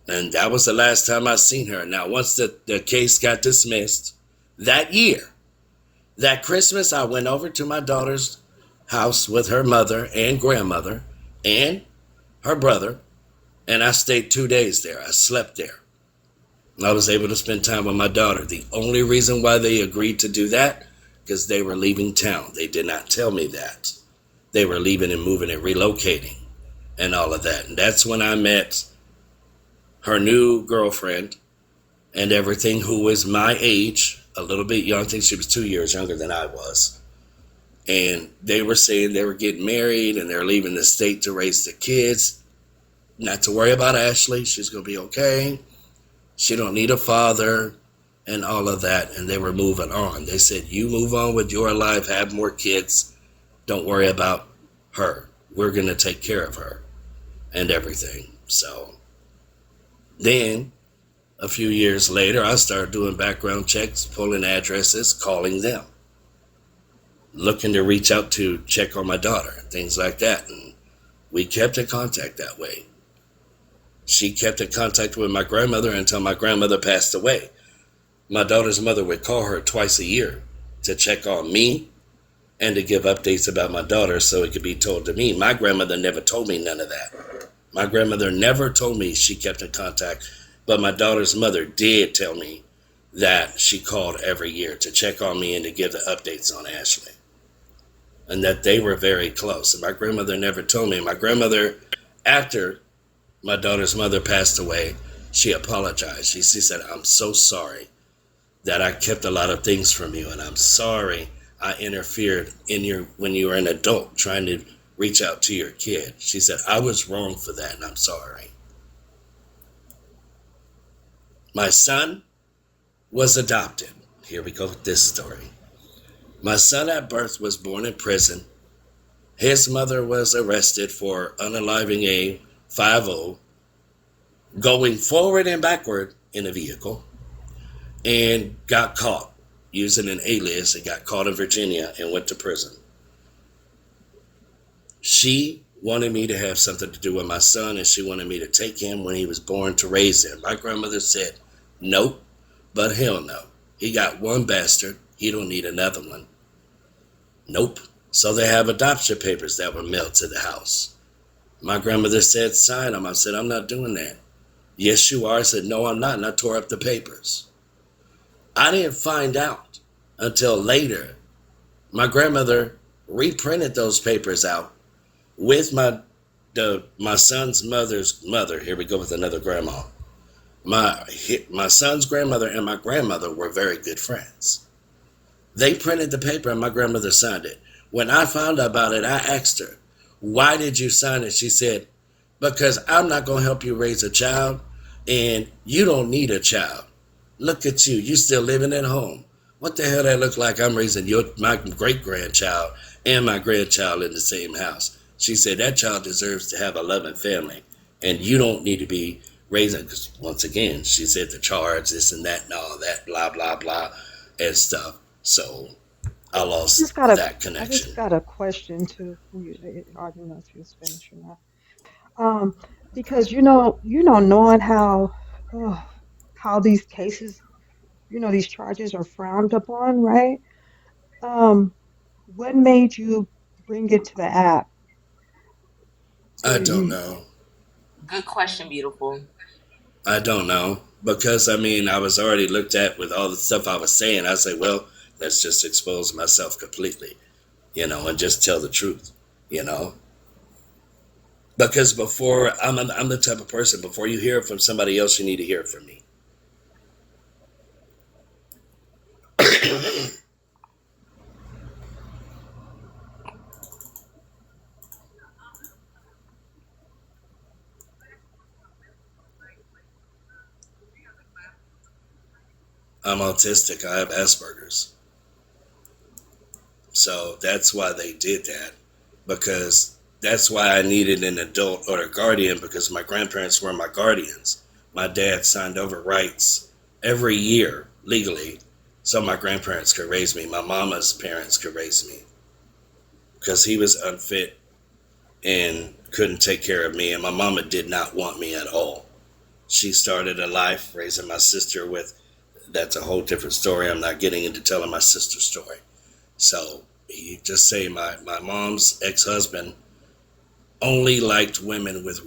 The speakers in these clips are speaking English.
And that was the last time I seen her. Now, once the case got dismissed that year, that Christmas, I went over to my daughter's house with her mother and grandmother and her brother, and I stayed 2 days there. I slept there. I was able to spend time with my daughter. The only reason why they agreed to do that, because they were leaving town. They did not tell me that. They were leaving and moving and relocating and all of that. And that's when I met her new girlfriend and everything, who was my age, a little bit young. I think she was 2 years younger than I was. And they were saying they were getting married and they're leaving the state to raise the kids. Not to worry about Ashley. She's going to be okay. She don't need a father and all of that. And they were moving on. They said, you move on with your life, have more kids. Don't worry about her. We're going to take care of her and everything. So then a few years later, I started doing background checks, pulling addresses, calling them, looking to reach out to check on my daughter, things like that. And we kept in contact that way. She kept in contact with my grandmother until my grandmother passed away. My daughter's mother would call her twice a year to check on me and to give updates about my daughter so it could be told to me. My grandmother never told me none of that. My grandmother never told me she kept in contact, but my daughter's mother did tell me that she called every year to check on me and to give the updates on Ashley, and that they were very close. And my grandmother never told me. My grandmother, after my daughter's mother passed away, she apologized. She said, I'm so sorry that I kept a lot of things from you, and I'm sorry I interfered when you were an adult trying to reach out to your kid. She said, I was wrong for that, and I'm sorry. My son was adopted. Here we go with this story. My son at birth was born in prison. His mother was arrested for unaliving a 5-0, going forward and backward in a vehicle, and got caught using an alias and got caught in Virginia and went to prison. She wanted me to have something to do with my son, and she wanted me to take him when he was born to raise him. My grandmother said, nope, but hell no. He got one bastard. He don't need another one. Nope. So they have adoption papers that were mailed to the house. My grandmother said, sign them. I said, I'm not doing that. Yes, you are. I said, no, I'm not. And I tore up the papers. I didn't find out until later. My grandmother reprinted those papers out with my son's mother's mother. Here we go with another grandma. My son's grandmother and my grandmother were very good friends. They printed the paper and my grandmother signed it. When I found out about it, I asked her, why did you sign it? She said, because I'm not going to help you raise a child, and you don't need a child. Look at you. You still living at home. What the hell that look like? I'm raising my great-grandchild and my grandchild in the same house. She said, that child deserves to have a loving family, and you don't need to be raising, because once again, she said the charge, this and that and all that, blah, blah, blah, and stuff. So I lost that I connection. just got a question to who you, I don't know if you was finished or not. Um, because knowing uh, how these cases, these charges are frowned upon, right? Um, what made you bring it to the app? So I don't you, know. Good question, beautiful. I don't know. Because, I mean, I was already looked at with all the stuff I was saying. I say, well, let's just expose myself completely, and just tell the truth, you know. Because I'm the type of person, before you hear it from somebody else, you need to hear it from me. I'm autistic. I have Asperger's. So that's why they did that. Because that's why I needed an adult or a guardian, because my grandparents were my guardians. My dad signed over rights every year legally so my grandparents could raise me. My mama's parents could raise me because he was unfit and couldn't take care of me. And my mama did not want me at all. She started a life raising my sister with. That's a whole different story. I'm not getting into telling my sister's story. So he just say my mom's ex-husband only liked women with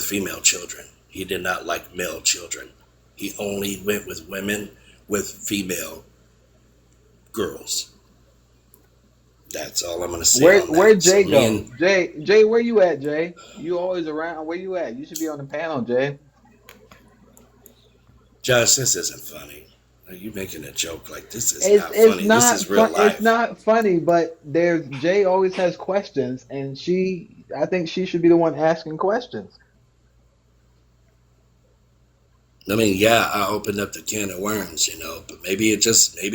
female children. He did not like male children. He only went with women with female girls. That's all I'm gonna say on Where that. So Jay me go? and Jay, where you at, Jay? You always around. Where you at? You should be on the panel, Jay. Josh, this isn't funny. Are you making a joke? Like this is It's not it's funny. This not is real fun. It's life. not funny, but there's Jay always has questions, and I think she should be the one asking questions. I mean, yeah, I opened up the can of worms, but maybe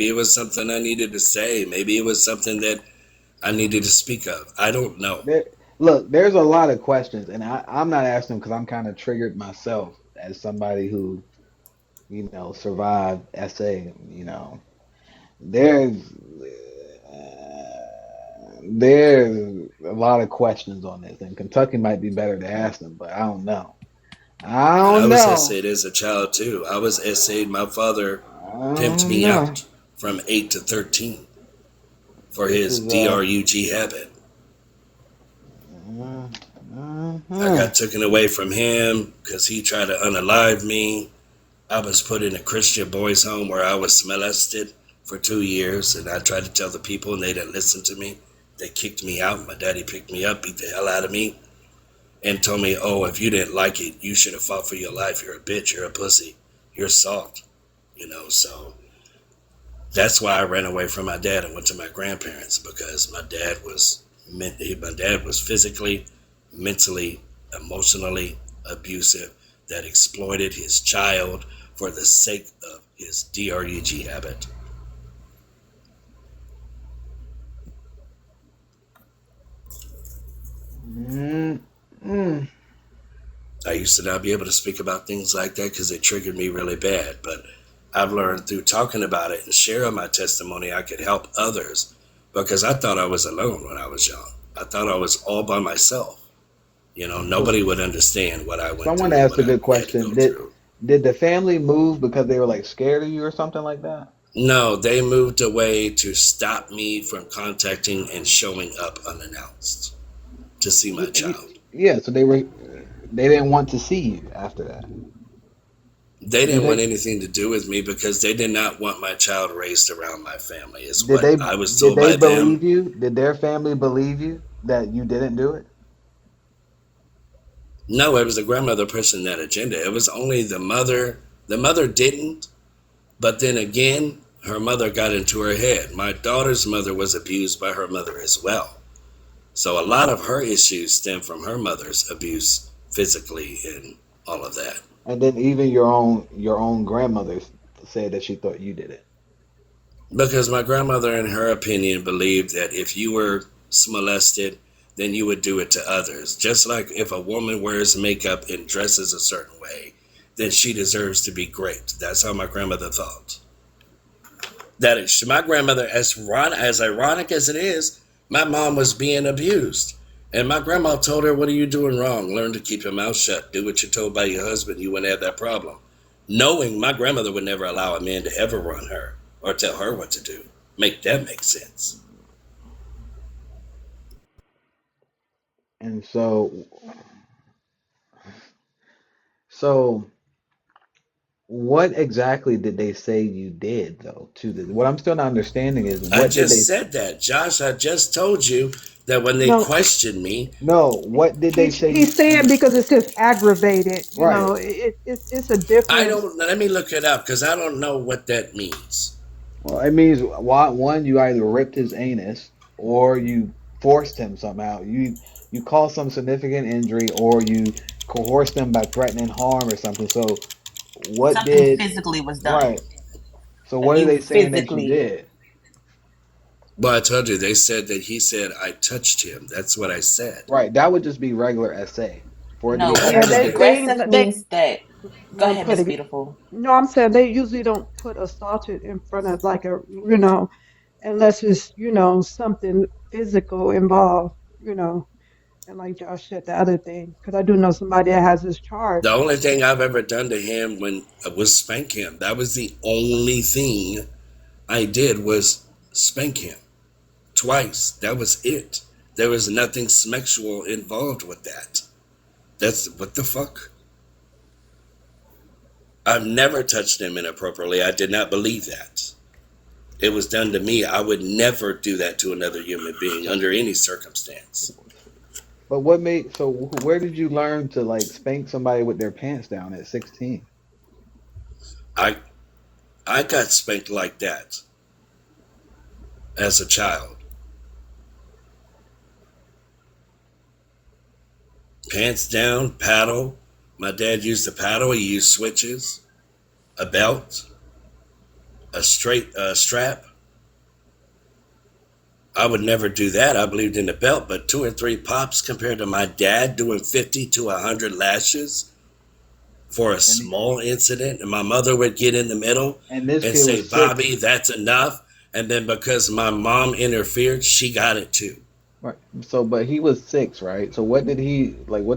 it was something I needed to say. Maybe it was something that I needed to speak of. I don't know. There, look, there's a lot of questions, and I'm not asking because I'm kind of triggered myself as somebody who, survived SA. There's there's a lot of questions on this, and Kentucky might be better to ask them, but I don't know. I But I don't was know. essayed as a child too. I was essayed. My father I pimped don't me know. out from 8 to 13 for This his is DRUG habit. uh, I uh-huh. got taken away from him because he tried to unalive me. I was put in a Christian boys' home where I was molested for 2 years, and I tried to tell the people, and they didn't listen to me. They kicked me out. My daddy picked me up, beat the hell out of me, and told me, "Oh, if you didn't like it, you should have fought for your life. You're a bitch. You're a pussy. You're soft." So that's why I ran away from my dad and went to my grandparents because my dad was physically, mentally, emotionally abusive that exploited his child for the sake of his DRUG habit. Mm, mm. I used to not be able to speak about things like that because it triggered me really bad, but I've learned through talking about it and sharing my testimony, I could help others because I thought I was alone when I was young. I thought I was all by myself. So Nobody would understand what I went someone through and asked what a I good had to question. go Did through. did the family move because they were like scared of you or something like that? No, they moved away to stop me from contacting and showing up unannounced to see my child. Yeah, so they didn't want to see you after that. They Did didn't want they anything to do with me because they did not want my child raised around my family, is did what they I was did told they by them. believe you? Did their family believe you that you didn't do it? No, it was the grandmother pushing that agenda. It was only the mother. The mother didn't, but then again, her mother got into her head. My daughter's mother was abused by her mother as well. So a lot of her issues stem from her mother's abuse physically and all of that. And then even your own grandmother said that she thought you did it. Because my grandmother, in her opinion, believed that if you were molested, then you would do it to others. Just like if a woman wears makeup and dresses a certain way, then she deserves to be great. That's how my grandmother thought. That is, my grandmother, as ironic as it is, my mom was being abused. And my grandma told her, "What are you doing wrong? Learn to keep your mouth shut. Do what you're told by your husband. You wouldn't have that problem." Knowing my grandmother would never allow a man to ever run her or tell her what to do. Make that make sense. And so what exactly did they say you did though to the what I'm still not understanding is I what did they just said that, Josh. I just told you that when they No, questioned me, no, what did they say he's saying because it's just aggravated. right. It's a I difference. don't. Let me look it up because I don't know what that means. Well, it means one, you either ripped his anus or you forced him somehow. You caused some significant injury or you coerced him by threatening harm or something. So what Something did physically was done. right? So Like what are you they saying that you physically. did? Well, I told you they said that he said I touched him. That's what I said. Right, that would just be regular SA. For it to No, be Yeah, because they aggravated, they aggressive they means that. Go don't ahead, put Miss it. Beautiful. No, I'm saying they usually don't put assaulted in front of like a unless it's something physical involved. And like Josh said, the other thing, because I do know somebody that has this The charge. only thing I've ever done to him when was spank him. That was the only thing I did was spank him twice. That was it. There was nothing sexual involved with that. That's what the fuck? I've never touched him inappropriately. I did not believe that. It was done to me. I would never do that to another human being under any circumstance. But where did you learn to like spank somebody with their pants down at 16? I I got spanked like that as a child. Pants down, paddle. My dad used a paddle. He used switches, a belt, a straight strap. I would never do that. I believed in the belt, but 2 or 3 pops compared to my dad doing 50 to 100 lashes for a And small incident. And my mother would get in the middle and this and kid say, was Bobby, 6. that's enough. And then because my mom interfered, she got it too. Right. So, but he was 6, right? So what did he like? What